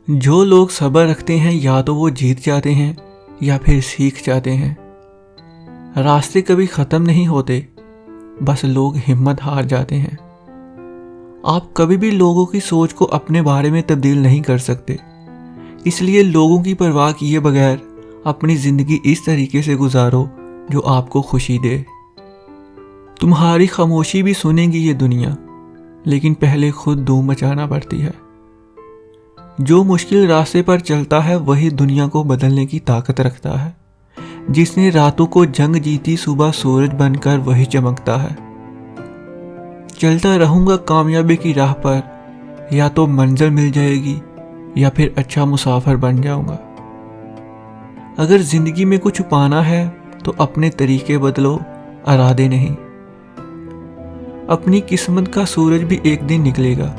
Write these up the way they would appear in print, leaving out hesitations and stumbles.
جو لوگ صبر رکھتے ہیں یا تو وہ جیت جاتے ہیں یا پھر سیکھ جاتے ہیں۔ راستے کبھی ختم نہیں ہوتے، بس لوگ ہمت ہار جاتے ہیں۔ آپ کبھی بھی لوگوں کی سوچ کو اپنے بارے میں تبدیل نہیں کر سکتے، اس لیے لوگوں کی پرواہ کیے بغیر اپنی زندگی اس طریقے سے گزارو جو آپ کو خوشی دے۔ تمہاری خاموشی بھی سنے گی یہ دنیا، لیکن پہلے خود دھوم مچانا پڑتی ہے۔ جو مشکل راستے پر چلتا ہے وہی دنیا کو بدلنے کی طاقت رکھتا ہے۔ جس نے راتوں کو جنگ جیتی، صبح سورج بن کر وہی چمکتا ہے۔ چلتا رہوں گا کامیابی کی راہ پر، یا تو منزل مل جائے گی یا پھر اچھا مسافر بن جاؤں گا۔ اگر زندگی میں کچھ پانا ہے تو اپنے طریقے بدلو، ارادے نہیں۔ اپنی قسمت کا سورج بھی ایک دن نکلے گا،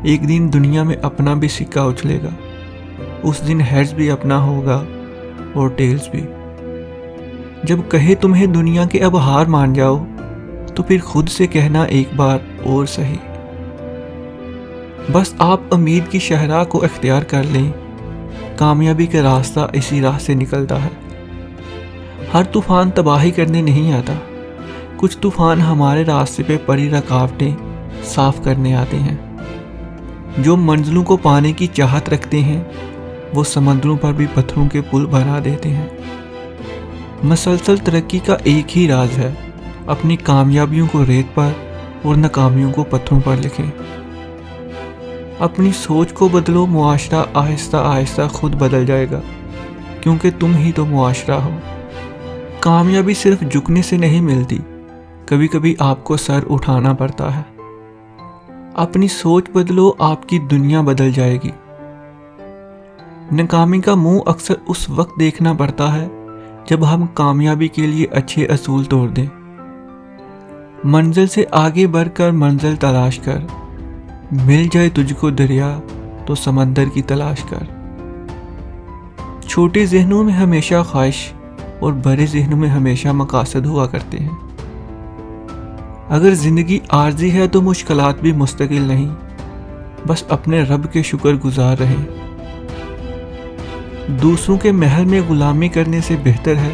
ایک دن دنیا میں اپنا بھی سکہ اچھلے گا۔ اس دن ہیڈز بھی اپنا ہوگا اور ٹیلز بھی۔ جب کہے تمہیں دنیا کے اب ہار مان جاؤ، تو پھر خود سے کہنا ایک بار اور صحیح۔ بس آپ امید کی شاہراہ کو اختیار کر لیں، کامیابی کا راستہ اسی راہ سے نکلتا ہے۔ ہر طوفان تباہی کرنے نہیں آتا، کچھ طوفان ہمارے راستے پہ پڑی رکاوٹیں صاف کرنے آتے ہیں۔ جو منزلوں کو پانے کی چاہت رکھتے ہیں وہ سمندروں پر بھی پتھروں کے پل بنا دیتے ہیں۔ مسلسل ترقی کا ایک ہی راز ہے، اپنی کامیابیوں کو ریت پر اور ناکامیوں کو پتھروں پر لکھیں۔ اپنی سوچ کو بدلو، معاشرہ آہستہ آہستہ خود بدل جائے گا، کیونکہ تم ہی تو معاشرہ ہو۔ کامیابی صرف جھکنے سے نہیں ملتی، کبھی کبھی آپ کو سر اٹھانا پڑتا ہے۔ اپنی سوچ بدلو، آپ کی دنیا بدل جائے گی۔ ناکامی کا منہ اکثر اس وقت دیکھنا پڑتا ہے جب ہم کامیابی کے لیے اچھے اصول توڑ دیں۔ منزل سے آگے بڑھ کر منزل تلاش کر، مل جائے تجھ کو دریا تو سمندر کی تلاش کر۔ چھوٹے ذہنوں میں ہمیشہ خواہش اور بڑے ذہنوں میں ہمیشہ مقاصد ہوا کرتے ہیں۔ اگر زندگی عارضی ہے تو مشکلات بھی مستقل نہیں، بس اپنے رب کے شکر گزار رہیں۔ دوسروں کے محل میں غلامی کرنے سے بہتر ہے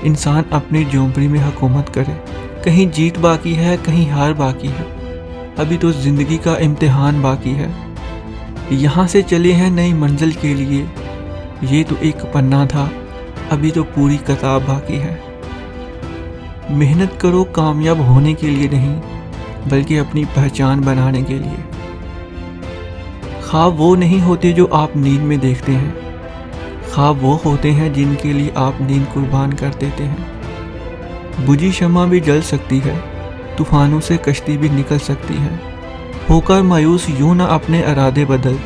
انسان اپنی جھونپڑی میں حکومت کرے۔ کہیں جیت باقی ہے، کہیں ہار باقی ہے، ابھی تو زندگی کا امتحان باقی ہے۔ یہاں سے چلے ہیں نئی منزل کے لیے، یہ تو ایک پنہ تھا، ابھی تو پوری کتاب باقی ہے۔ محنت کرو کامیاب ہونے کے لیے نہیں، بلکہ اپنی پہچان بنانے کے لیے۔ خواب وہ نہیں ہوتے جو آپ نیند میں دیکھتے ہیں، خواب وہ ہوتے ہیں جن کے لیے آپ نیند قربان کر دیتے ہیں۔ بجھی شمع بھی جل سکتی ہے، طوفانوں سے کشتی بھی نکل سکتی ہے۔ ہو کر مایوس یوں نہ اپنے ارادے بدل،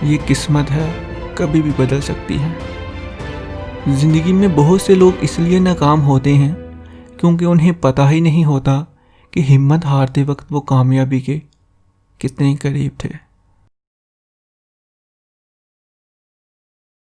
یہ قسمت ہے کبھی بھی بدل سکتی ہے۔ زندگی میں بہت سے لوگ اس لیے ناکام ہوتے ہیں کیونکہ انہیں پتہ ہی نہیں ہوتا کہ ہمت ہارتے وقت وہ کامیابی کے کتنے قریب تھے۔